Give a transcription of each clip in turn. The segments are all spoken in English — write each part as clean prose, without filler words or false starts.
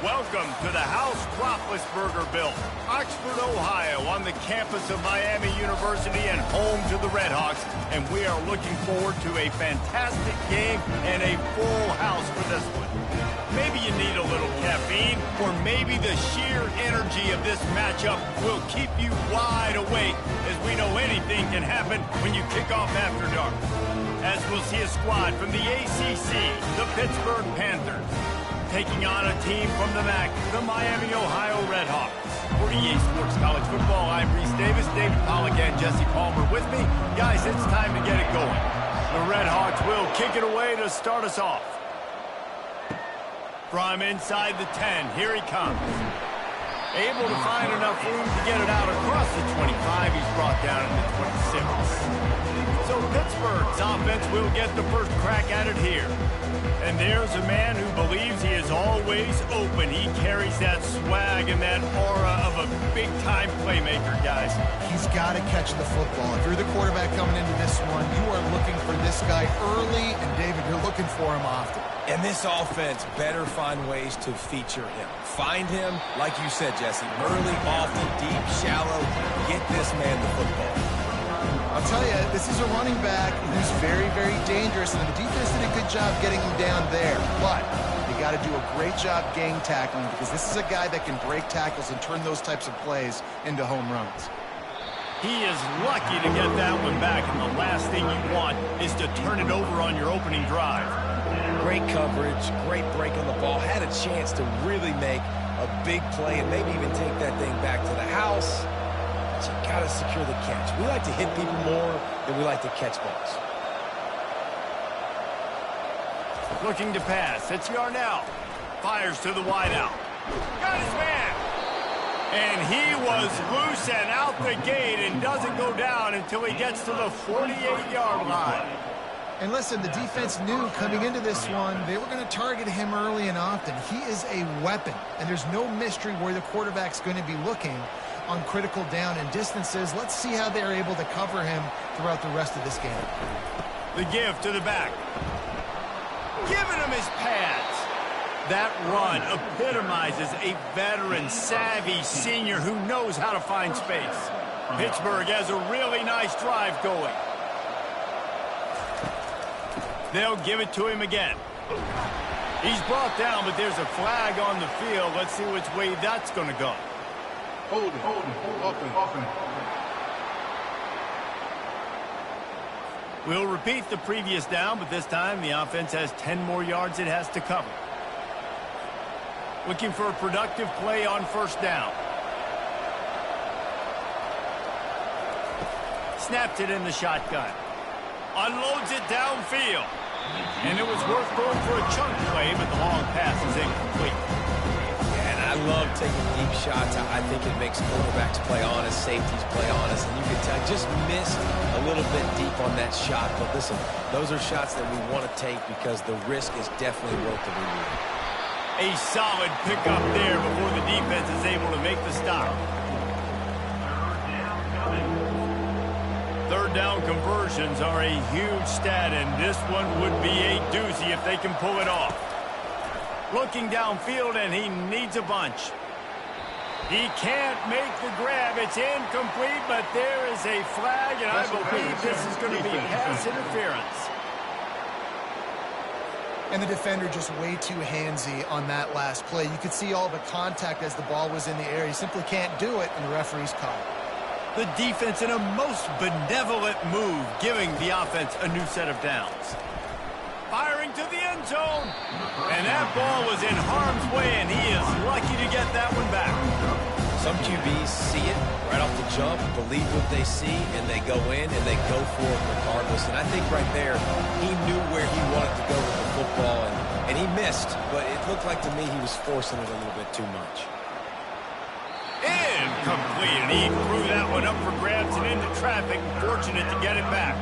Welcome to the house Clopless Burger built. Oxford, Ohio, on the campus of Miami University and home to the RedHawks. And we are looking forward to a fantastic game and a full house for this one. Maybe you need a little caffeine, or maybe the sheer energy of this matchup will keep you wide awake, as we know anything can happen when you kick off after dark. As we'll see a squad from the ACC, the Pittsburgh Panthers, taking on a team from the MAC, the Miami, Ohio RedHawks. For EA Sports College Football, I'm Reese Davis, David Pollack, and Jesse Palmer with me. Guys, it's time to get it going. The RedHawks will kick it away to start us off. From inside the 10, here he comes. Able to find enough room to get it out across the 25. He's brought down in the 26. So Pittsburgh's offense will get the first crack at it here. And there's a man who believes he is always open. He carries that swag and that aura of a big-time playmaker, guys. He's got to catch the football. If you're the quarterback coming into this one, you are looking for this guy early, and David, you're looking for him often. And this offense better find ways to feature him. Find him, like you said, Jesse, early, often, deep, shallow. Get this man the football. I'll tell you, this is a running back who's very, very dangerous, and the defense did a good job getting him down there. But you got to do a great job gang tackling, because this is a guy that can break tackles and turn those types of plays into home runs. He is lucky to get that one back, and the last thing you want is to turn it over on your opening drive. Great coverage, great break on the ball. Had a chance to really make a big play and maybe even take that thing back to the house. But you got to secure the catch. We like to hit people more than we like to catch balls. Looking to pass. It's Yarnell. Fires to the wideout. Got his man. And he was loose and out the gate and doesn't go down until he gets to the 48-yard line. And listen, the defense knew coming into this one, they were going to target him early and often. He is a weapon, and there's no mystery where the quarterback's going to be looking on critical down and distances. Let's see how they're able to cover him throughout the rest of this game. The give to the back. Giving him his pads. That run epitomizes a veteran, savvy senior who knows how to find space. Pittsburgh has a really nice drive going. They'll give it to him again. He's brought down, but there's a flag on the field. Let's see which way that's going to go. Hold it. Open. We'll repeat the previous down, but this time the offense has 10 more yards it has to cover. Looking for a productive play on first down. Snapped it in the shotgun. Unloads it downfield. And it was worth going for a chunk play, but the long pass is incomplete. Yeah, and I love taking deep shots. I think it makes quarterbacks play honest, safeties play honest. And you can tell, just missed a little bit deep on that shot. But listen, those are shots that we want to take because the risk is definitely worth the reward. A solid pickup there before the defense is able to make the stop. Third down conversions are a huge stat, and this one would be a doozy if they can pull it off. Looking downfield, and he needs a bunch. He can't make the grab. It's incomplete, but there is a flag, and I believe this is going to be pass interference. And the defender just way too handsy on that last play. You could see all the contact as the ball was in the air. He simply can't do it, and the referee's caught it. The defense in a most benevolent move, giving the offense a new set of downs. Firing to the end zone. And that ball was in harm's way, and he is lucky to get that one back. Some QBs see it right off the jump, believe what they see, and they go in and they go for it regardless. And I think right there, he knew where he wanted to go with the football, and he missed, but it looked like to me he was forcing it a little bit too much. Incomplete, and he threw that one up for grabs and into traffic. Fortunate to get it back.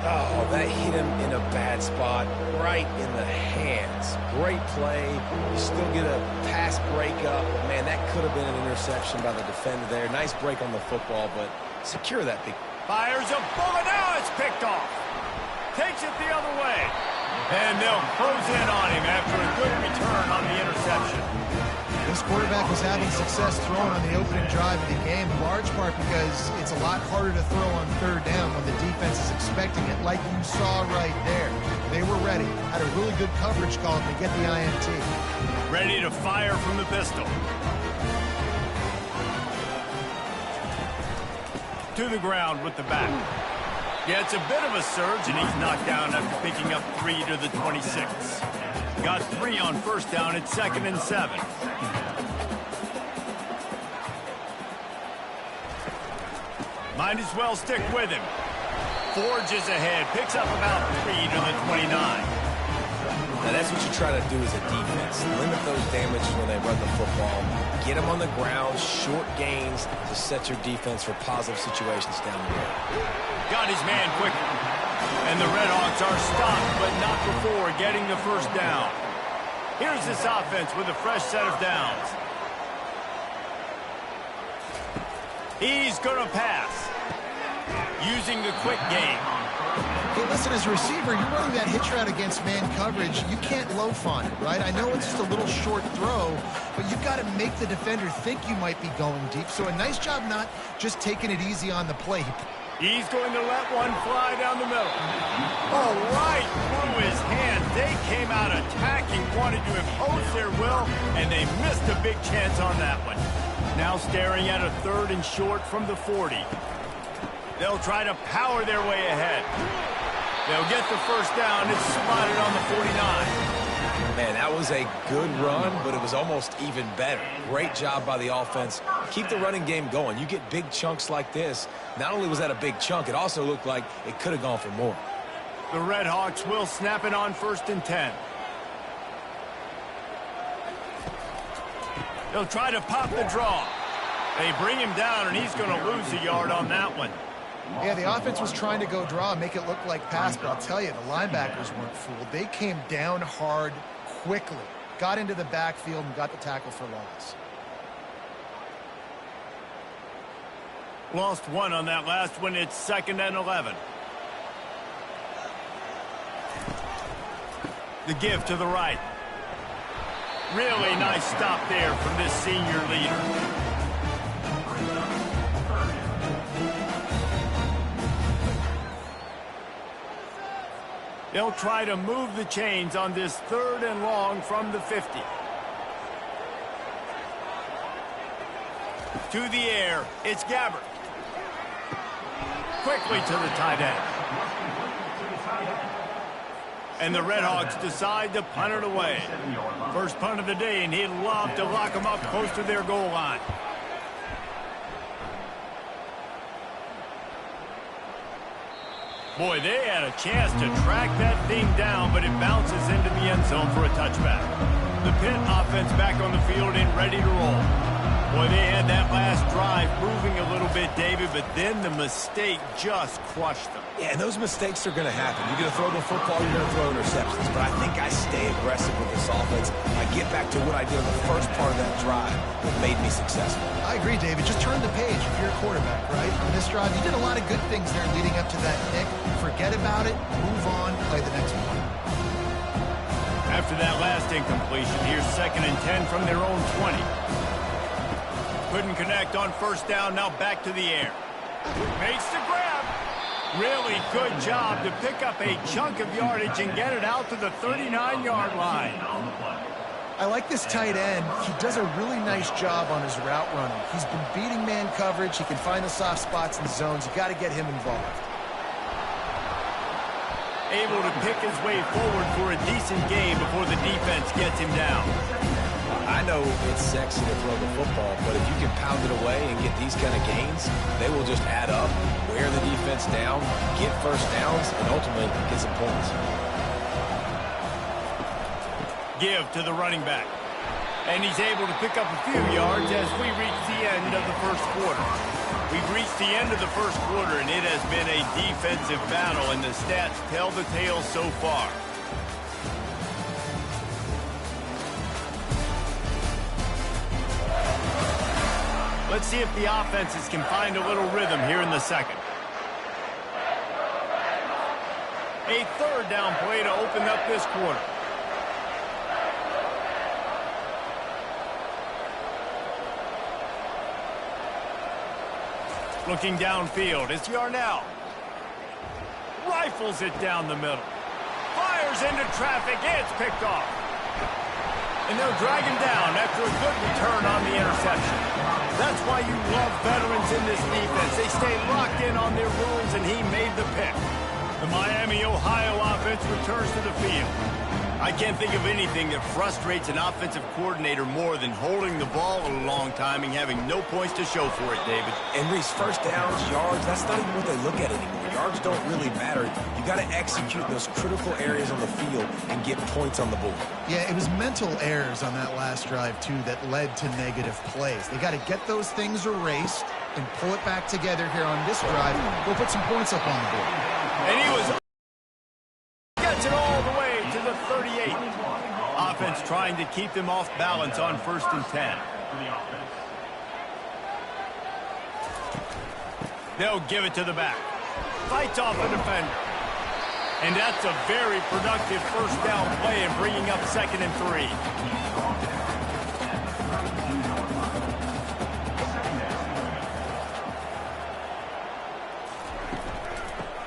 Oh, that hit him in a bad spot, right in the hands. Great play. You still get a pass breakup. Man, that could have been an interception by the defender there. Nice break on the football, but secure that big. Fires a bullet. Now it's picked off. Takes it the other way. And they'll close in on him after a good return on the interception. this quarterback was having success throwing on the opening drive of the game, in large part because it's a lot harder to throw on third down when the defense is expecting it, like you saw right there. They were ready, had a really good coverage call to get the INT. Ready to fire from the pistol. To the ground with the back. Yeah, it's a bit of a surge, and he's knocked down after picking up 3 to the 26. Got 3 on first down at 2nd and 7. Might as well stick with him. Forges ahead, picks up about 3 to the 29. Now, that's what you try to do as a defense. Limit those damages when they run the football. Get them on the ground, short gains to set your defense for positive situations down the road. Got his man quickly. And the RedHawks are stopped, but not before getting the first down. Here's this offense with a fresh set of downs. He's going to pass. Using the quick game. Hey, listen, as a receiver, you're running that hitch route against man coverage. You can't loaf on it, right? I know it's just a little short throw, but you've got to make the defender think you might be going deep. So a nice job not just taking it easy on the play. He's going to let one fly down the middle. Oh, right through his hand. They came out attacking, wanted to impose their will, and they missed a big chance on that one. Now staring at a 3rd and short from the 40. They'll try to power their way ahead. They'll get the first down. It's spotted on the 49. Man, that was a good run, but it was almost even better. Great job by the offense. Keep the running game going. You get big chunks like this. Not only was that a big chunk, it also looked like it could have gone for more. The RedHawks will snap it on 1st and 10. They'll try to pop the draw. They bring him down, and he's going to lose a yard on that one. Yeah, the offense was trying to go draw and make it look like pass, but I'll tell you, the linebackers weren't fooled. They came down hard quickly, got into the backfield, and got the tackle for loss. Lost 1 on that last one. It's 2nd and 11. The give to the right. Really nice stop there from this senior leader. They'll try to move the chains on this 3rd and long from the 50. To the air, it's Gabbert. Quickly to the tight end. And the RedHawks decide to punt it away. First punt of the day, and he'd love to lock them up close to their goal line. Boy, they had a chance to track that thing down, but it bounces into the end zone for a touchback. The Pitt offense back on the field and ready to roll. Boy, they had that last drive moving a little bit, David, but then the mistake just crushed them. Yeah, and those mistakes are going to happen. You're going to throw the football, you're going to throw interceptions. But I think I stay aggressive with this offense. I get back to what I did in the first part of that drive that made me successful. I agree, David. Just turn the page if you're a quarterback, right? On this drive, you did a lot of good things there leading up to that nick. Forget about it, move on, play the next one. After that last incompletion, here's 2nd and 10 from their own 20. Couldn't connect on first down, now back to the air. Makes the grab. Really good job to pick up a chunk of yardage and get it out to the 39-yard line. I like this tight end. He does a really nice job on his route running. He's been beating man coverage. He can find the soft spots and zones. You got to get him involved. Able to pick his way forward for a decent gain before the defense gets him down. I know it's sexy to throw the football, but if you can pound it away and get these kind of gains, they will just add up, wear the defense down, get first downs, and ultimately get some points. Give to the running back. And he's able to pick up a few yards as we reach the end of the first quarter. We've reached the end of the first quarter, and it has been a defensive battle, and the stats tell the tale so far. Let's see if the offenses can find a little rhythm here in the second. A 3rd down play to open up this quarter. Looking downfield, it's Yarnell. Rifles it down the middle. Fires into traffic, it's picked off. And they'll drag him down after a good return on the interception. That's why you love veterans in this defense. They stay locked in on their rules, and he made the pick. The Miami, Ohio offense returns to the field. I can't think of anything that frustrates an offensive coordinator more than holding the ball a long time and having no points to show for it, David. And Reese, first downs, yards, that's not even what they look at anymore. Yards don't really matter. You got to execute those critical areas on the field and get points on the board. Yeah, it was mental errors on that last drive, too, that led to negative plays. They got to get those things erased and pull it back together here on this drive. We'll put some points up on the board. And he gets it all the way to the 38. Offense trying to keep them off balance on 1st and 10. They'll give it to the back. Fights off the defender. And that's a very productive first down play and bringing up 2nd and 3.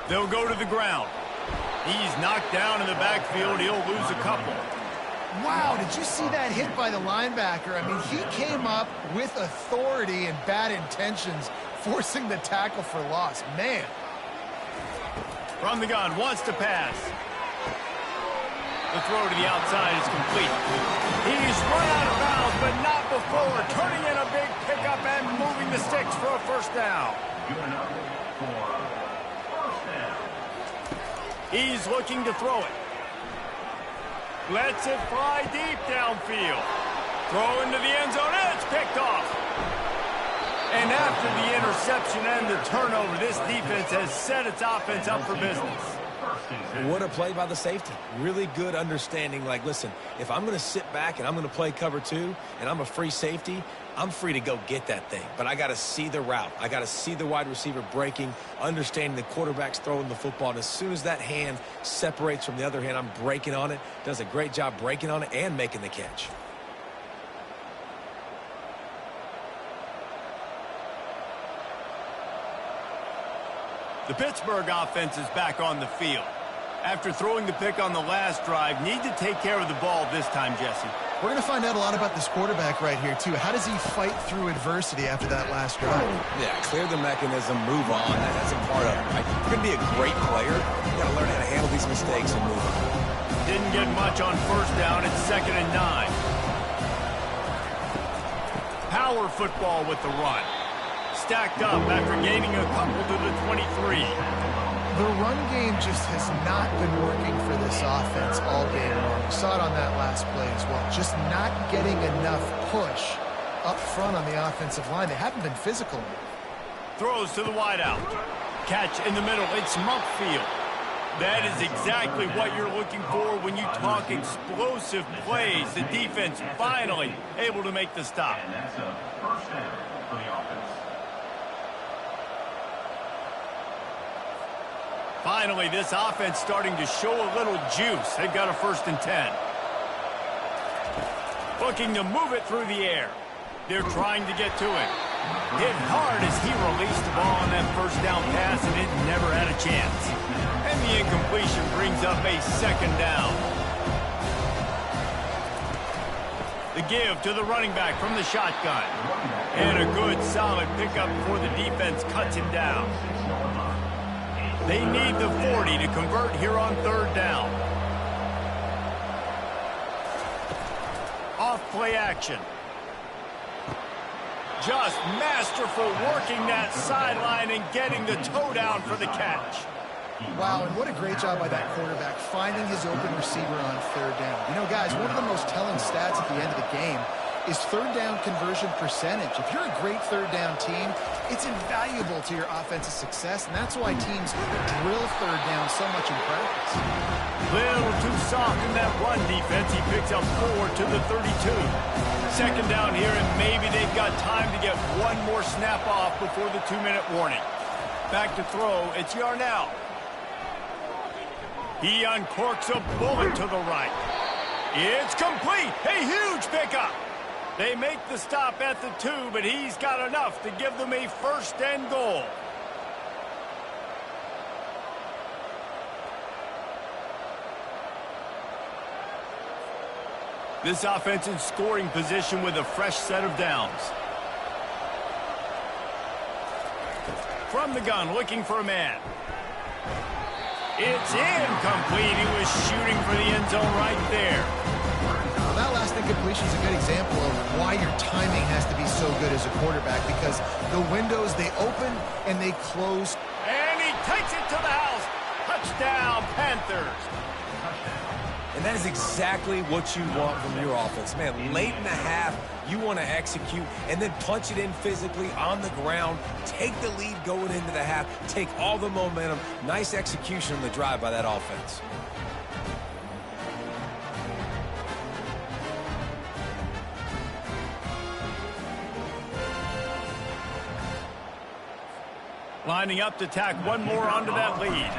They'll go to the ground. He's knocked down in the backfield. He'll lose a couple. Wow, did you see that hit by the linebacker? I mean, he came up with authority and bad intentions, forcing the tackle for loss. Man. From the gun, wants to pass. The throw to the outside is complete. He's run out of bounds, but not before turning in a big pickup and moving the sticks for a first down. He's looking to throw it. Lets it fly deep downfield. Throw into the end zone. It's picked off. And after the interception and the turnover, this defense has set its offense up for business. What a play by the safety. Really good understanding. Like, listen, if I'm going to sit back and I'm going to play cover 2 and I'm a free safety, I'm free to go get that thing. But I got to see the route. I got to see the wide receiver breaking, understanding the quarterback's throwing the football. And as soon as that hand separates from the other hand, I'm breaking on it. Does a great job breaking on it and making the catch. The Pittsburgh offense is back on the field. After throwing the pick on the last drive, need to take care of the ball this time, Jesse. We're going to find out a lot about this quarterback right here, too. How does he fight through adversity after that last drive? Yeah, clear the mechanism, move on. That's a part of it, right? You're going to be a great player. You got to learn how to handle these mistakes and move on. Didn't get much on first down. It's 2nd and 9. Power football with the run. Stacked up after gaining a couple to the 23. The run game just has not been working for this offense all game long. We saw it on that last play as well. Just not getting enough push up front on the offensive line. They haven't been physical enough. Throws to the wideout. Catch in the middle. It's Mumpfield. That is exactly what you're looking for when you talk explosive plays. The defense finally able to make the stop. And that's a first down for the offense. Finally, this offense starting to show a little juice. They've got a 1st and 10. Looking to move it through the air. They're trying to get to it. Hit hard as he released the ball on that first down pass, and it never had a chance. And the incompletion brings up a 2nd down. The give to the running back from the shotgun. And a good, solid pickup before the defense cuts him down. They need the 40 to convert here on 3rd down. Off play action. Just masterful working that sideline and getting the toe down for the catch. Wow, and what a great job by that quarterback finding his open receiver on 3rd down. You know, guys, one of the most telling stats at the end of the game is 3rd down conversion percentage. If you're a great 3rd down team, it's invaluable to your offensive success, and that's why teams drill 3rd down so much in practice. Little too soft in that run defense. He picks up 4 to the 32. 2nd down here, and maybe they've got time to get one more snap off before the 2-minute warning. Back to throw, it's Yarnell. He uncorks a bullet to the right. It's complete. A huge pickup. They make the stop at the 2, but he's got enough to give them a first and goal. This offense in scoring position with a fresh set of downs. From the gun, looking for a man. It's incomplete. He was shooting for the end zone right there. Well, that last incompletion is a good example of why your timing has to be so good as a quarterback, because the windows, they open and they close. And he takes it to the house. Touchdown, Panthers. And that is exactly what you want from your offense. Man, late in the half, you want to execute and then punch it in physically on the ground, take the lead going into the half, take all the momentum. Nice execution on the drive by that offense. Lining up to tack one more onto that lead.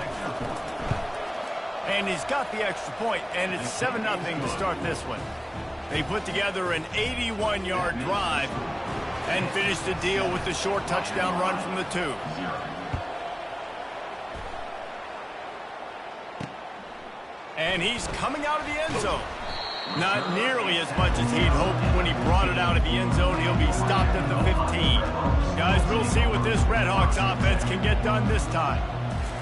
And he's got the extra point, and it's 7-0 to start this one. They put together an 81-yard drive and finished the deal with the short touchdown run from the 2. And he's coming out of the end zone. Not nearly as much as he'd hoped when he brought it out of the end zone. He'll be stopped at the 15. Guys, we'll see what this RedHawks offense can get done this time.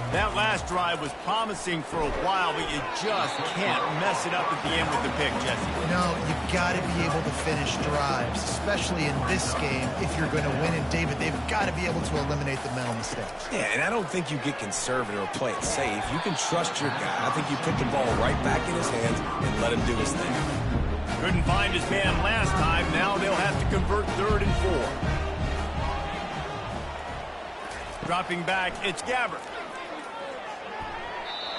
That last drive was promising for a while, but you just can't mess it up at the end with the pick, Jesse. No, you've got to be able to finish drives, especially in this game if you're going to win. And, David, they've got to be able to eliminate the mental mistakes. Yeah, and I don't think you get conservative or play it safe. You can trust your guy. I think you put the ball right back in his hands and let him do his thing. Couldn't find his man last time. Now they'll have to convert 3rd and 4. Dropping back, it's Gabbert.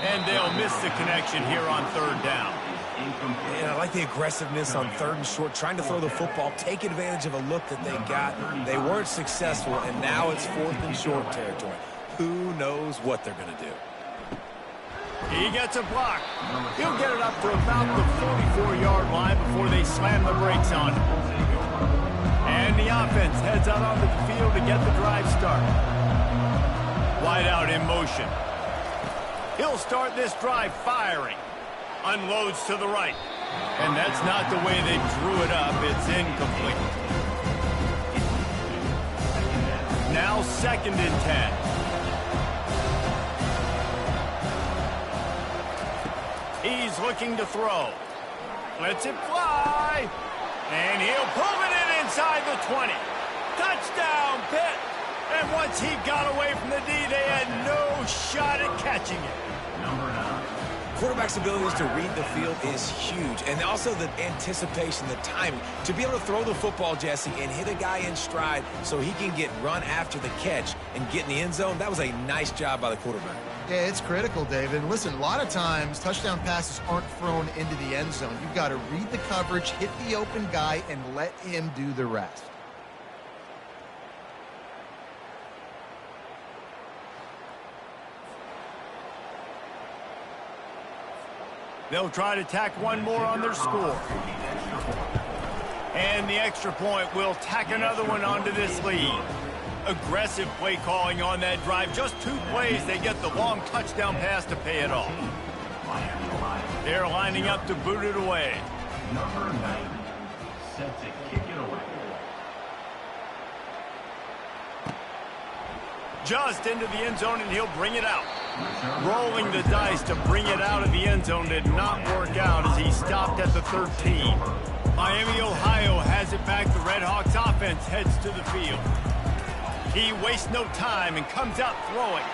And they'll miss the connection here on 3rd down. And I like the aggressiveness on 3rd and short, trying to throw the football, take advantage of a look that they got. They weren't successful, and now it's 4th and short territory. Who knows what they're going to do? He gets a block. He'll get it up to about the 44-yard line before they slam the brakes on him. And the offense heads out onto the field to get the drive started. Wide out in motion. He'll start this drive firing. Unloads to the right. And that's not the way they drew it up. It's incomplete. Now 2nd and 10. He's looking to throw. Lets it fly. And he'll pull it in inside the 20. Touchdown, Pitt. And once he got away from the D, they had no shot at catching it. Quarterback's abilities to read the field is huge, and also the anticipation, the timing. To be able to throw the football, Jesse, and hit a guy in stride so he can get run after the catch and get in the end zone, that was a nice job by the quarterback. Yeah, it's critical, David. And listen, a lot of times touchdown passes aren't thrown into the end zone. You've got to read the coverage, hit the open guy, and let him do the rest. They'll try to tack one more on their score. And the extra point will tack another one onto this lead. Aggressive play calling on that drive. Just 2 plays, they get the long touchdown pass to pay it off. They're lining up to boot it away. Number 90, set to kick it away. Just into the end zone, and he'll bring it out. Rolling the dice to bring it out of the end zone did not work out as he stopped at the 13. Miami, Ohio has it back. The RedHawks offense heads to the field. He wastes no time and comes out throwing.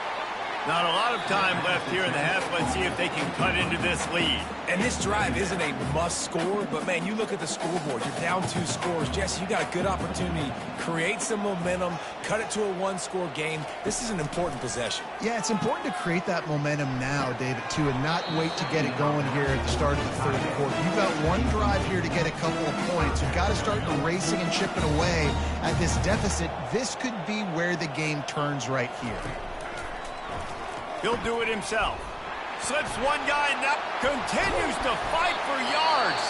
Not a lot of time left here in the half. Let's see if they can cut into this lead. And this drive isn't a must score, but, man, you look at the scoreboard. You're down 2 scores. Jesse, you got a good opportunity. Create some momentum. Cut it to a 1-score game. This is an important possession. Yeah, it's important to create that momentum now, David, too, and not wait to get it going here at the start of the 3rd quarter. You've got one drive here to get a couple of points. You've got to start erasing and chipping away at this deficit. This could be where the game turns right here. He'll do it himself. Slips one guy and up, continues to fight for yards.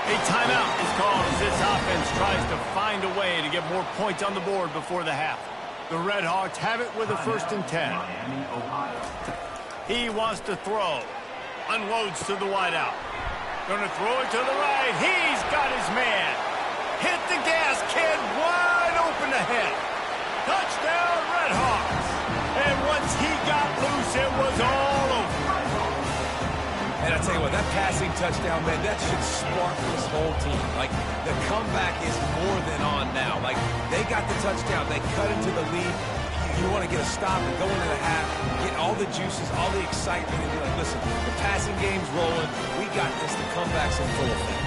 A timeout is called as this offense tries to find a way to get more points on the board before the half. The RedHawks have it with a 1st and 10. He wants to throw. Unloads to the wideout. Gonna throw it to the right. He's got his man. Hit the gas, kid. Wide open ahead. Touchdown, RedHawks. And once he got loose, it was all over. And I tell you what, that passing touchdown, man, that should spark this whole team. Like, the comeback is more than on now. Like, they got the touchdown. They cut into the lead. You want to get a stop and go into the half, get all the juices, all the excitement, and be like, listen, the passing game's rolling. We got this. The comeback's in full effect.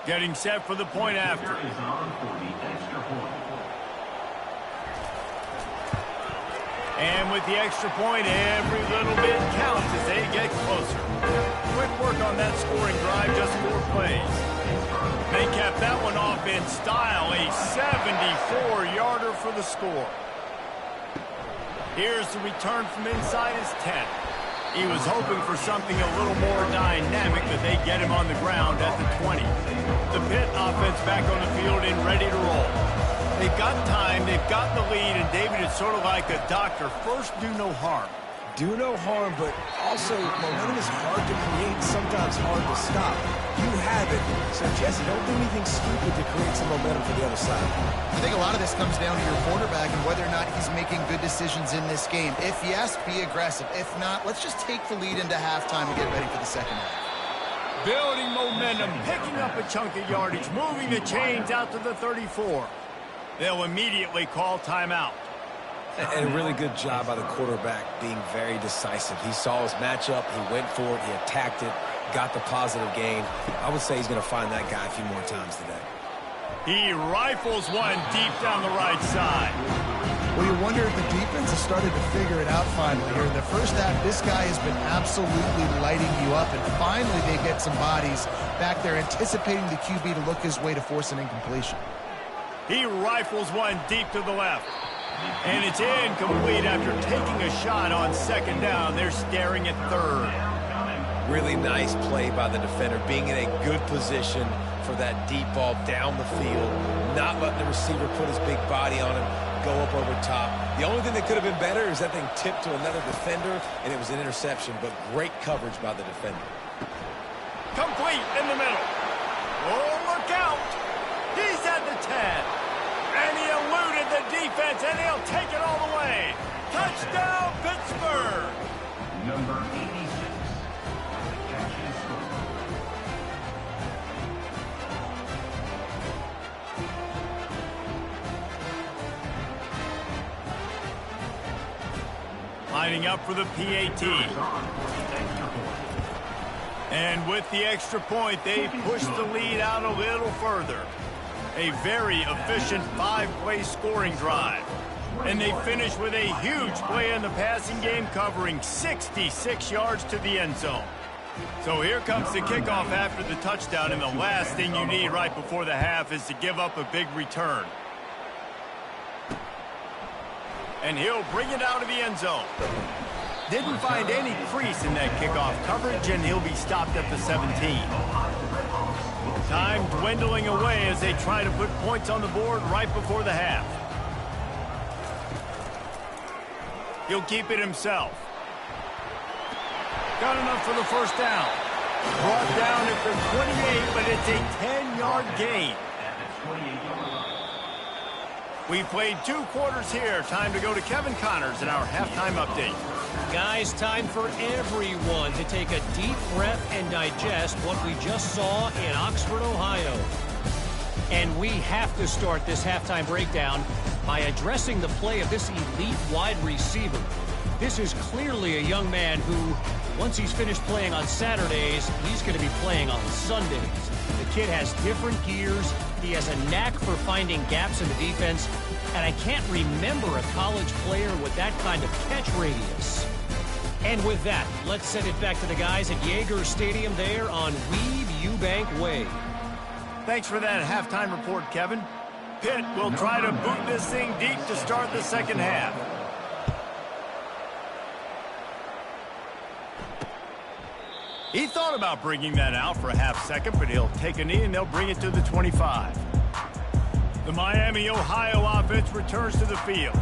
Getting set for the point after. Is on for the extra point. And with the extra point, every little bit counts as they get closer. Quick work on that scoring drive, just 4 plays. They kept that one off in style, a 74-yarder for the score. Here's the return from inside his 10. He was hoping for something a little more dynamic, but they get him on the ground at the 20. The Pitt offense back on the field and ready to roll. They've got time, they've got the lead, and David, it's sort of like a doctor. First, do no harm. Do no harm, but also momentum is hard to create, sometimes hard to stop. You have it, so Jesse, don't do anything stupid to create some momentum for the other side. I think a lot of this comes down to your quarterback and whether or not he's making good decisions in this game. If yes, be aggressive. If not, let's just take the lead into halftime and get ready for the second half. Building momentum, picking up a chunk of yardage, moving the chains out to the 34. They'll immediately call timeout. And a really good job by the quarterback being very decisive. He saw his matchup, he went for it, he attacked it, got the positive gain. I would say he's going to find that guy a few more times today. He rifles one deep down the right side. Well, you wonder if the defense has started to figure it out finally here. In the first half, this guy has been absolutely lighting you up, and finally they get some bodies back there anticipating the QB to look his way to force an incompletion. He rifles one deep to the left. And it's incomplete after taking a shot on 2nd down. They're staring at 3rd. Really nice play by the defender, being in a good position for that deep ball down the field, not letting the receiver put his big body on him, go up over top. The only thing that could have been better is that thing tipped to another defender, and it was an interception, but great coverage by the defender. Complete in the middle. Oh, look out. He's at the 10. And he eluded the defense, and he'll take it all the way. Touchdown, Pittsburgh. Number 86. Catch and score. Lining up for the PAT. And with the extra point, they push the lead out a little further. A very efficient 5-play scoring drive. And they finish with a huge play in the passing game, covering 66 yards to the end zone. So here comes the kickoff after the touchdown, and the last thing you need right before the half is to give up a big return. And he'll bring it out of the end zone. Didn't find any crease in that kickoff coverage, and he'll be stopped at the 17. Time dwindling away as they try to put points on the board right before the half. He'll keep it himself. Got enough for the 1st down. Brought down at the 28, but it's a 10-yard gain. We played 2 quarters here. Time to go to Kevin Connors in our halftime update. Guys, time for everyone to take a deep breath and digest what we just saw in Oxford, Ohio. And we have to start this halftime breakdown by addressing the play of this elite wide receiver. This is clearly a young man who, once he's finished playing on Saturdays, he's going to be playing on Sundays. The kid has different gears. He has a knack for finding gaps in the defense. And I can't remember a college player with that kind of catch radius. And with that, let's send it back to the guys at Yager Stadium there on Weeb Eubank Way. Thanks for that halftime report, Kevin. Pitt will try to boot this thing deep to start the second half. He thought about bringing that out for a half second, but he'll take a knee and they'll bring it to the 25. The Miami, Ohio offense returns to the field.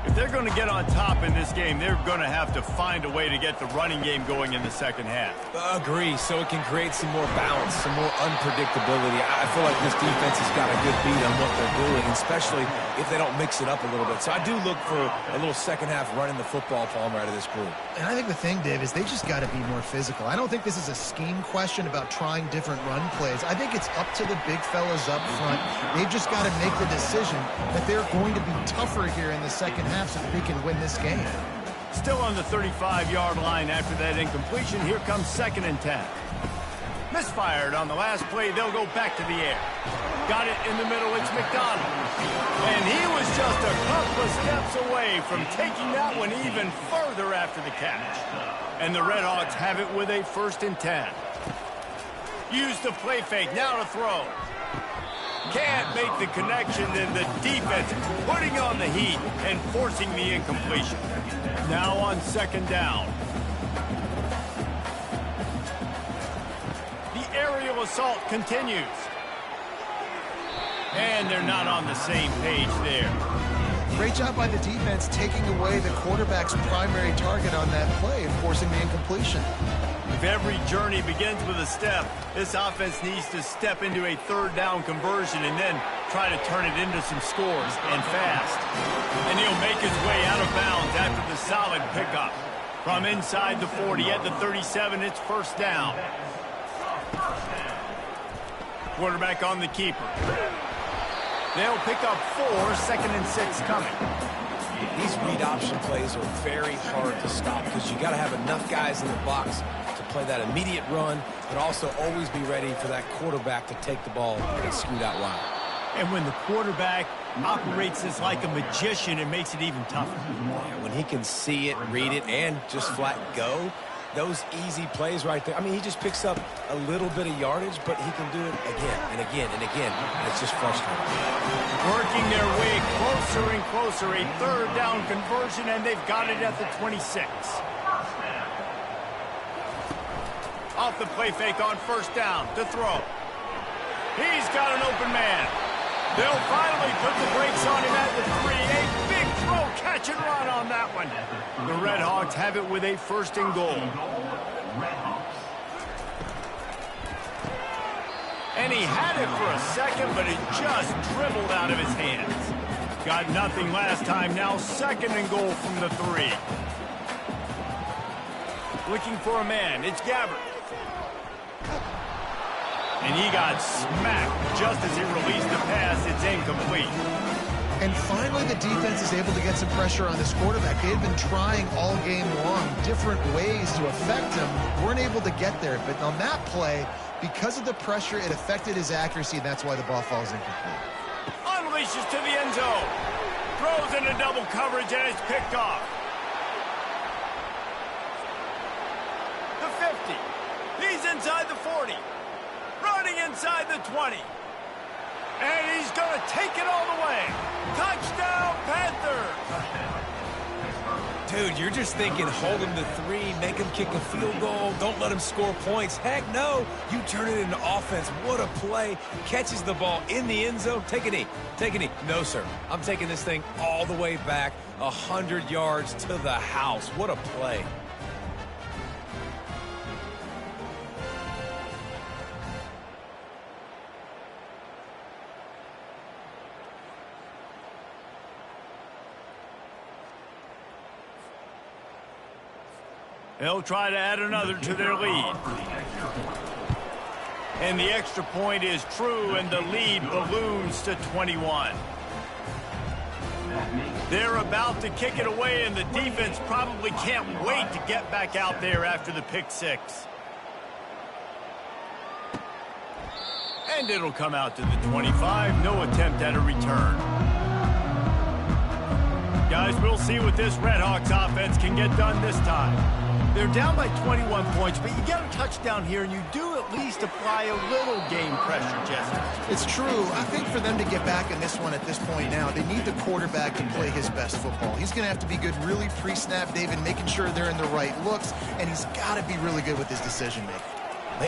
If they're going to get on top in this game, they're going to have to find a way to get the running game going in the second half. Agree, so it can create some more balance, some more unpredictability. I feel like this defense has got a good beat on what they're doing, especially if they don't mix it up a little bit. So I do look for a little second half running the football palm out of this group. And I think the thing, Dave, is they just got to be more physical. I don't think this is a scheme question about trying different run plays. I think it's up to the big fellas up front. They've just got to make the decision that they're going to be tougher here in the second half so that they can win this game. Still on the 35-yard line after that incompletion. Here comes 2nd and 10. Misfired on the last play. They'll go back to the air. Got it in the middle. It's McDonald. And he was just a couple of steps away from taking that one even further after the catch. And the RedHawks have it with a 1st and 10. Use the play fake. Now to throw. Can't make the connection, and the defense putting on the heat and forcing the incompletion. Now on 2nd down. The aerial assault continues. And they're not on the same page there. Great job by the defense taking away the quarterback's primary target on that play and forcing the incompletion. If every journey begins with a step, this offense needs to step into a 3rd down conversion and then try to turn it into some scores, and fast. And he'll make his way out of bounds after the solid pickup. From inside the 40 at the 37, it's 1st down. Quarterback on the keeper. They'll pick up 4, 2nd and 6 coming. These read option plays are very hard to stop because you got to have enough guys in the box to play that immediate run, but also always be ready for that quarterback to take the ball and scoot out wide. And when the quarterback operates this like a magician, it makes it even tougher. Yeah, when he can see it, read it, and just flat go, those easy plays right there. I mean, he just picks up a little bit of yardage, but he can do it again and again and again, and it's just frustrating. Working their way closer and closer, a 3rd down conversion, and they've got it at the 26. Off the play fake on 1st down to throw. He's got an open man. They'll finally put the brakes on him at the 3. A big throw, catch and run on that one. The RedHawks have it with a 1st and goal. And he had it for a second, but it just dribbled out of his hands. Got nothing last time. Now 2nd and goal from the 3. Looking for a man. It's Gabbert. And he got smacked just as he released the pass. It's incomplete. And finally, the defense is able to get some pressure on this quarterback. They've been trying all game long different ways to affect him. Weren't able to get there. But on that play, because of the pressure, it affected his accuracy, and that's why the ball falls incomplete. Unleashes to the end zone. Throws into double coverage, and it's picked off. The 50. He's inside the 40. Running inside the 20. And he's going to take it all the way. Touchdown, Panthers! Dude, you're just thinking, hold him to 3, make him kick a field goal, don't let him score points. Heck no, you turn it into offense. What a play. Catches the ball in the end zone. Take a knee. Take a knee. No, sir. I'm taking this thing all the way back 100 yards to the house. What a play. They'll try to add another to their lead. And the extra point is true, and the lead balloons to 21. They're about to kick it away, and the defense probably can't wait to get back out there after the pick 6. And it'll come out to the 25. No attempt at a return. Guys, we'll see what this RedHawks offense can get done this time. They're down by 21 points, but you get a touchdown here, and you do at least apply a little game pressure, Jesse. It's true. I think for them to get back in this one at this point now, they need the quarterback to play his best football. He's going to have to be good really pre-snap, David, making sure they're in the right looks, and he's got to be really good with his decision-making.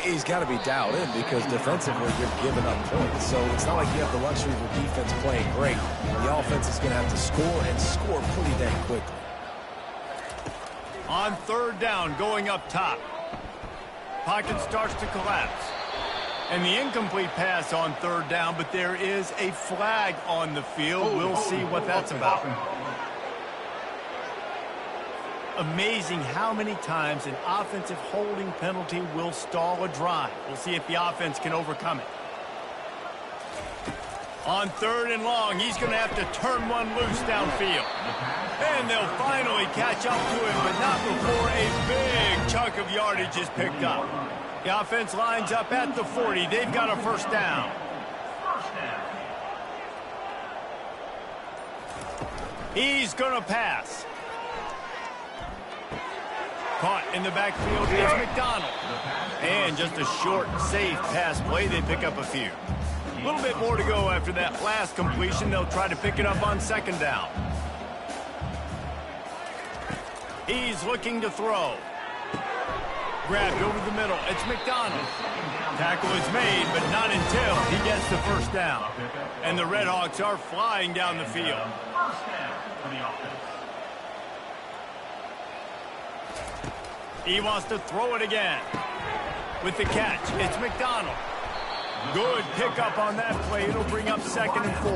He's got to be dialed in because defensively you're giving up points. So it's not like you have the luxury of your defense playing great. The offense is going to have to score and score pretty dang quickly. On third down, going up top. Pocket starts to collapse. And the incomplete pass on third down, but there is a flag on the field. We'll see what that's about. Amazing how many times an offensive holding penalty will stall a drive. We'll see if the offense can overcome it. On third and long, he's going to have to turn one loose downfield. And they'll finally catch up to him, but not before a big chunk of yardage is picked up. The offense lines up at the 40. They've got a first down. He's going to pass. Caught in the backfield is McDonald. And just a short, safe pass play. They pick up a few. A little bit more to go after that last completion. They'll try to pick it up on second down. He's looking to throw. Grabbed over the middle. It's McDonald. Tackle is made, but not until he gets the first down. And the RedHawks are flying down the field. He wants to throw it again. With the catch, it's McDonald. Good pickup on that play. It'll bring up 2nd and 4.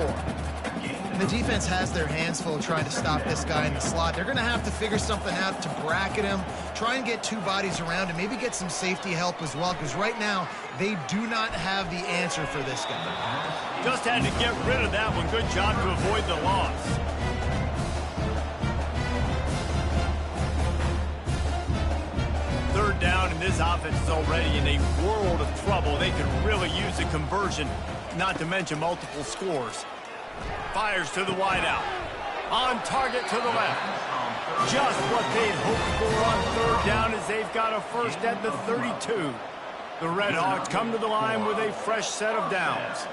And the defense has their hands full trying to stop this guy in the slot. They're going to have to figure something out to bracket him, try and get two bodies around him, maybe get some safety help as well, because right now they do not have the answer for this guy. Just had to get rid of that one. Good job to avoid the loss. Third down, and this offense is already in a world of trouble. They could really use a conversion, not to mention multiple scores. Fires to the wideout. On target to the left. Just what they'd hoped for on third down as they've got a first at the 32. The RedHawks come to the line with a fresh set of downs.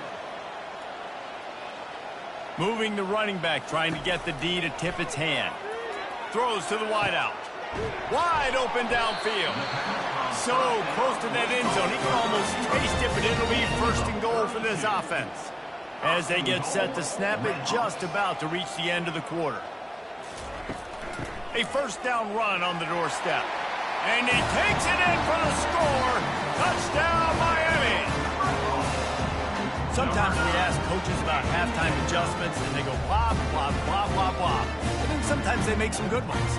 Moving the running back, trying to get the D to tip its hand. Throws to the wideout. Wide open downfield. So close to that end zone. He can almost taste it, but it'll be 1st and goal for this offense. As they get set to snap it, just about to reach the end of the quarter. A first down run on the doorstep. And he takes it in for the score. Touchdown, Miami. Sometimes we ask coaches about halftime adjustments, and they go blah, blah, blah, blah, blah. And then sometimes they make some good ones.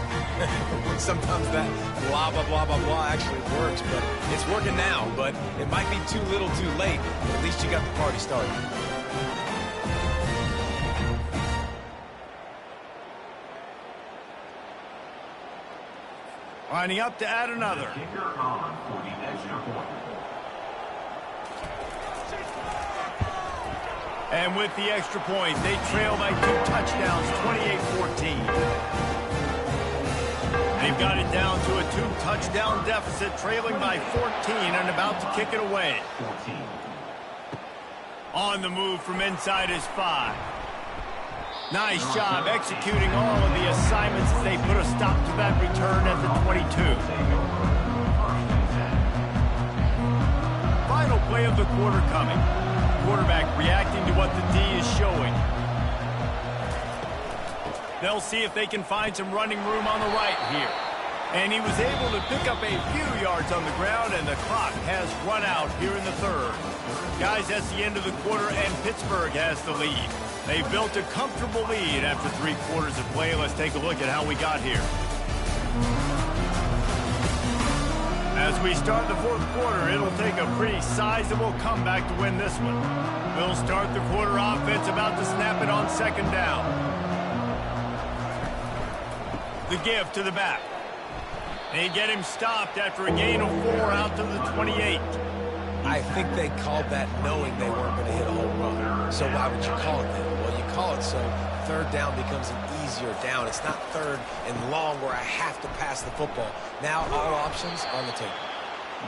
Sometimes that blah, blah, blah, blah, blah actually works, but it's working now. But it might be too little too late. At least you got the party started. Lining up to add another. Kicker on for the extra point. And with the extra point, they trail by 2 touchdowns, 28-14. They've got it down to a 2-touchdown deficit, trailing by 14 and about to kick it away. 14. On the move from inside his 5. Nice job executing all of the assignments as they put a stop to that return at the 22. Final play of the quarter coming. Quarterback reacting to what the D is showing. They'll see if they can find some running room on the right here. And he was able to pick up a few yards on the ground, and the clock has run out here in the third. Guys, that's the end of the quarter, and Pittsburgh has the lead. They built a comfortable lead after 3 quarters of play. Let's take a look at how we got here. As we start the 4th quarter, it'll take a pretty sizable comeback to win this one. We'll start the quarter offense about to snap it on 2nd down. The give to the back. They get him stopped after a gain of 4 out to the 28. I think they called that knowing they weren't going to hit a home run. So why would you call it that? Well, you call it so third down becomes an easier down. It's not 3rd and long where I have to pass the football. Now all options on the table.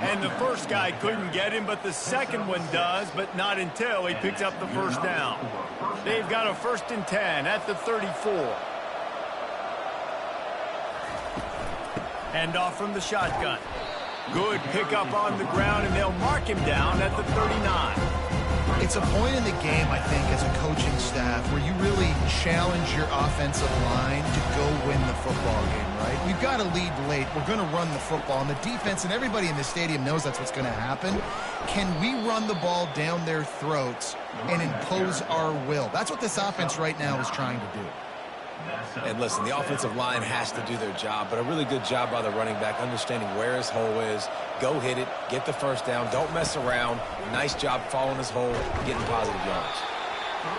And the first guy couldn't get him, but the second one does, but not until he picks up the first down. They've got a 1st and 10 at the 34. Hand off from the shotgun. Good pickup on the ground, and they'll mark him down at the 39. It's a point in the game, I think, as a coaching staff where you really challenge your offensive line to go win the football game, right? We've got to lead late. We're going to run the football, and the defense and everybody in the stadium knows that's what's going to happen. Can we run the ball down their throats and impose our will? That's what this offense right now is trying to do. And listen, the offensive line has to do their job, but a really good job by the running back, understanding where his hole is. Go hit it, get the first down, don't mess around. Nice job following his hole, getting positive yards.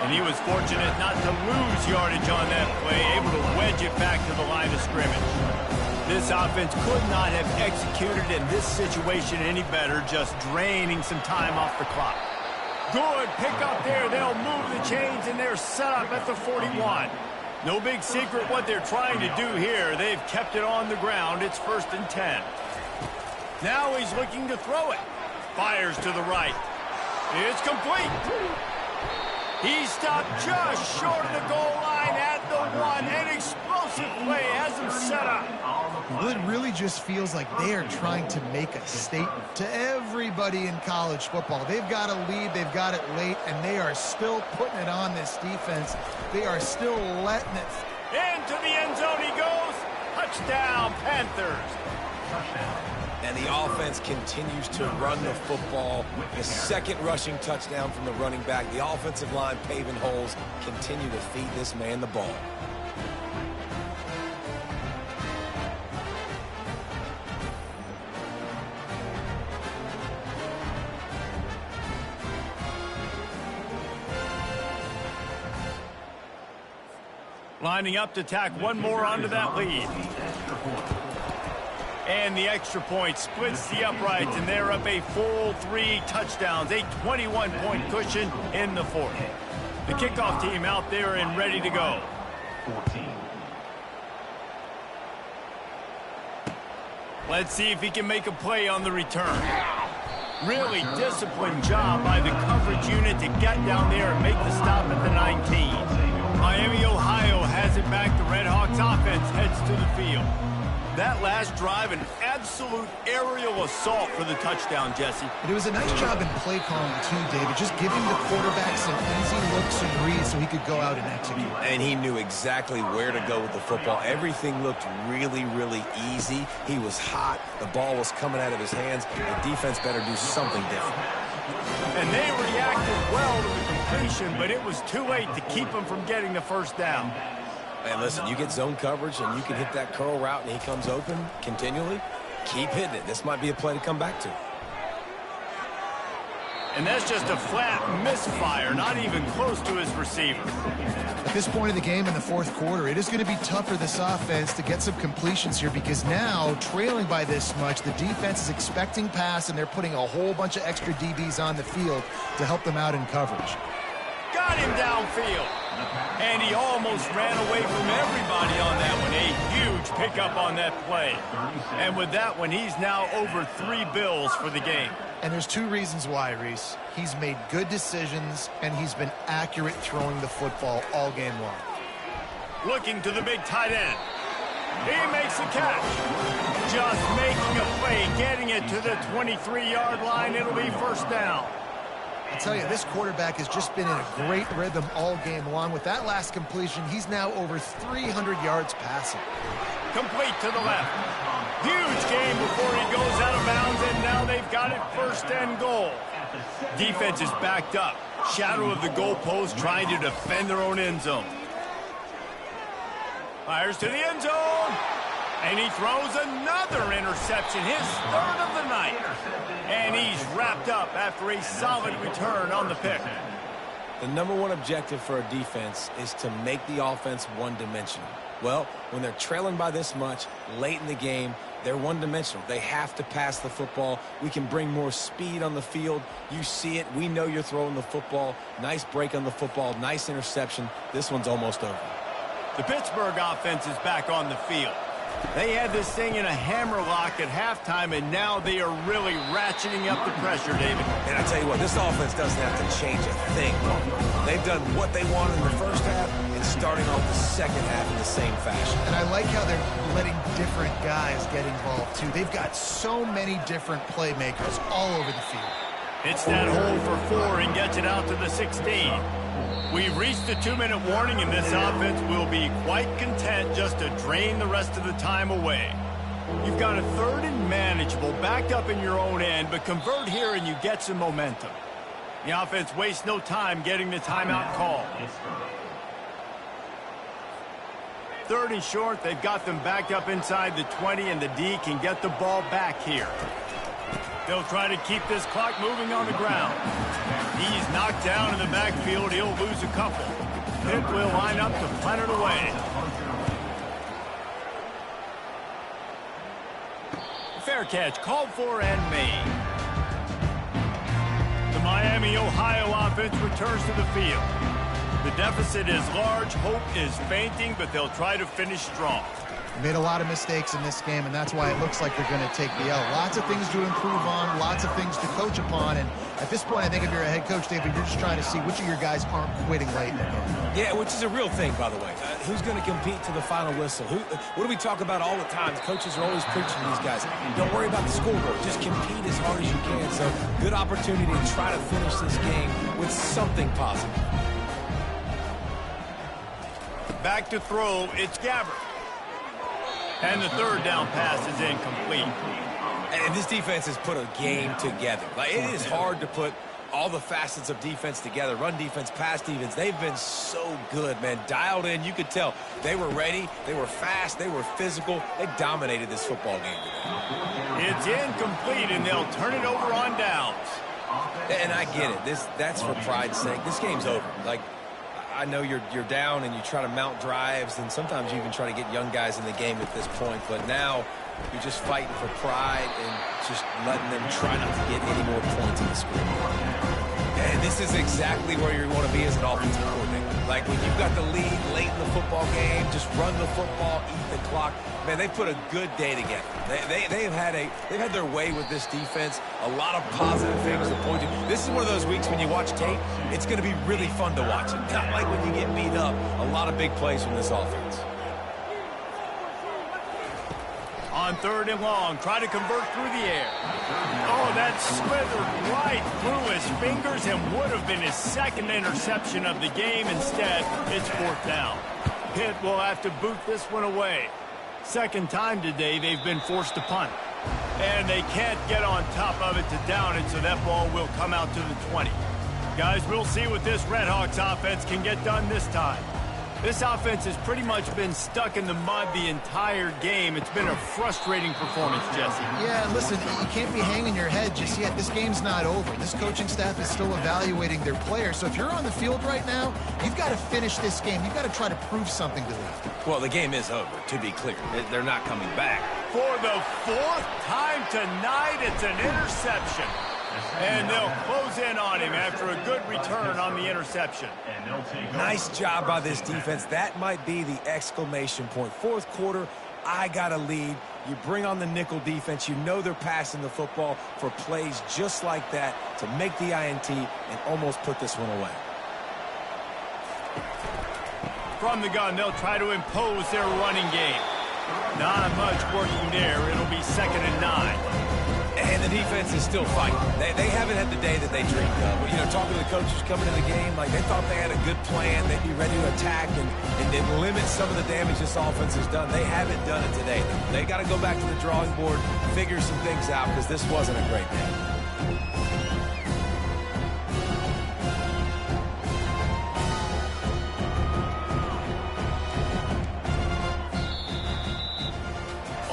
And he was fortunate not to lose yardage on that play, able to wedge it back to the line of scrimmage. This offense could not have executed in this situation any better, just draining some time off the clock. Good pick up there. They'll move the chains, and they're set up at the 41. No big secret what they're trying to do here. They've kept it on the ground. It's 1st and 10. Now he's looking to throw it. Fires to the right. It's complete. He stopped just short of the goal line at the 1. An explosive play has him set up. Well, it really just feels like they are trying to make a statement to everybody in college football. They've got a lead, they've got it late, and they are still putting it on this defense. They are still letting it. Into the end zone he goes. Touchdown, Panthers. And the offense continues to run the football. The 2nd rushing touchdown from the running back. The offensive line paving holes. Continue to feed this man the ball. Lining up to tack one more onto that lead. And the extra point splits the uprights, and they're up a full 3 touchdowns, a 21-point cushion in the 4th. The kickoff team out there and ready to go. 14. Let's see if he can make a play on the return. Really disciplined job by the coverage unit to get down there and make the stop at the 19. Miami, Ohio has it back. The RedHawks offense heads to the field. That last drive, an absolute aerial assault for the touchdown, Jesse. But it was a nice job in play calling, too, David. Just giving the quarterback some easy looks and reads so he could go out and execute. And he knew exactly where to go with the football. Everything looked really, really easy. He was hot. The ball was coming out of his hands. The defense better do something different. And they reacted well to the completion, but it was too late to keep him from getting the first down. And listen, you get zone coverage and you can hit that curl route and he comes open continually. Keep hitting it. This might be a play to come back to. And that's just a flat misfire, not even close to his receiver. At this point in the game in the 4th quarter, it is going to be tough for this offense to get some completions here because now, trailing by this much, the defense is expecting pass, and they're putting a whole bunch of extra DBs on the field to help them out in coverage. Got him downfield. And he almost ran away from everybody on that one. A huge pickup on that play. And with that one, he's now over 3 bills for the game. And there's 2 reasons why, Reese. He's made good decisions, and he's been accurate throwing the football all game long. Looking to the big tight end. He makes a catch. Just making a play, getting it to the 23-yard line. It'll be first down. I tell you, this quarterback has just been in a great rhythm all game long. With that last completion, he's now over 300 yards passing. Complete to the left. Huge game before he goes out of bounds, and now they've got it 1st and goal. Defense is backed up. Shadow of the goalpost, trying to defend their own end zone. Fires to the end zone. And he throws another interception, his 3rd of the night. And he's wrapped up after a solid return on the pick. The #1 objective for a defense is to make the offense one-dimensional. Well, when they're trailing by this much, late in the game, they're one-dimensional. They have to pass the football. We can bring more speed on the field. You see it. We know you're throwing the football. Nice break on the football. Nice interception. This one's almost over. The Pittsburgh offense is back on the field. They had this thing in a hammerlock at halftime, and now they are really ratcheting up the pressure, David. And I tell you what, this offense doesn't have to change a thing. They've done what they wanted in the first half and starting off the second half in the same fashion. And I like how they're letting different guys get involved, too. They've got so many different playmakers all over the field. It's that hole for 4 and gets it out to the 16. We've reached the 2-minute warning, and this offense will be quite content just to drain the rest of the time away. You've got a 3rd and manageable backed up in your own end, but convert here and you get some momentum. The offense wastes no time getting the timeout call. 3rd and short, they've got them backed up inside the 20, and the D can get the ball back here. They'll try to keep this clock moving on the ground. He's knocked down in the backfield. He'll lose a couple. Pitt will line up to punt it away. Fair catch called for and made. The Miami, Ohio offense returns to the field. The deficit is large. Hope is fainting, but they'll try to finish strong. Made a lot of mistakes in this game, and that's why it looks like they're going to take the L. Lots of things to improve on, lots of things to coach upon, and at this point, I think if you're a head coach, David, you're just trying to see which of your guys aren't quitting late in the game. Yeah, which is a real thing, by the way. Who's going to compete to the final whistle? What do we talk about all the time? Coaches are always preaching to these guys. Don't worry about the scoreboard. Just compete as hard as you can. So, good opportunity to try to finish this game with something positive. Back to throw, it's Gabbert. And the 3rd down pass is incomplete. And this defense has put a game together. Like, it is hard to put all the facets of defense together. Run defense, pass defense. They've been so good, man. Dialed in. You could tell they were ready. They were fast. They were physical. They dominated this football game today. It's incomplete, and they'll turn it over on downs. And I get it. That's for pride's sake. This game's over. Like, I know you're down and you try to mount drives, and sometimes you even try to get young guys in the game at this point. But now you're just fighting for pride and just letting them try not to get any more points in the scoreboard. And this is exactly where you want to be as an offensive coordinator. Like, when you've got the lead late in the football game, just run the football, eat the clock. Man, they put a good day together. They've had their way with this defense. A lot of positive things to point to. This is one of those weeks when you watch tape, it's going to be really fun to watch it. Not like when you get beat up. A lot of big plays from this offense. On 3rd and long, try to convert through the air. Oh, that slithered right through his fingers and would have been his 2nd interception of the game. Instead, it's 4th down. Pitt will have to boot this one away. 2nd time today they've been forced to punt. And they can't get on top of it to down it, so that ball will come out to the 20. Guys, we'll see what this RedHawks offense can get done this time. This offense has pretty much been stuck in the mud the entire game. It's been a frustrating performance, Jesse. Yeah, listen, you can't be hanging your head just yet. This game's not over. This coaching staff is still evaluating their players. So if you're on the field right now, you've got to finish this game. You've got to try to prove something to them. Well, the game is over, to be clear. They're not coming back. For the 4th time tonight, it's an interception. And they'll close in on him after a good return on the interception. Nice job by this defense. That might be the exclamation point. 4th quarter, I got a lead. You bring on the nickel defense. You know they're passing the football for plays just like that to make the INT and almost put this one away. From the gun, they'll try to impose their running game. Not much working there. It'll be 2nd and 9. And the defense is still fighting. They haven't had the day that they dreamed of. You know, talking to the coaches coming into the game, like they thought they had a good plan. They'd be ready to attack and then limit some of the damage this offense has done. They haven't done it today. They got to go back to the drawing board, figure some things out, because this wasn't a great day.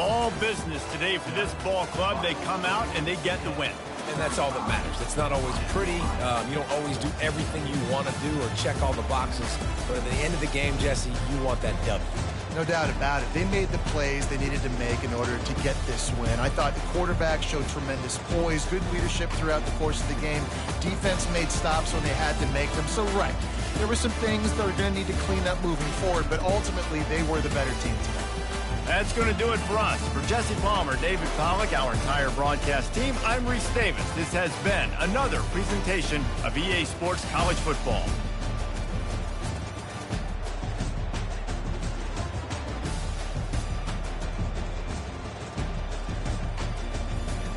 All business today for this ball club. They come out and they get the win. And that's all that matters. It's not always pretty. You don't always do everything you want to do or check all the boxes. But at the end of the game, Jesse, you want that W. No doubt about it. They made the plays they needed to make in order to get this win. I thought the quarterback showed tremendous poise, good leadership throughout the course of the game. Defense made stops when they had to make them. So, right, there were some things that are going to need to clean up moving forward, but ultimately they were the better team today. That's going to do it for us. For Jesse Palmer, David Pollack, our entire broadcast team, I'm Reese Davis. This has been another presentation of EA Sports College Football.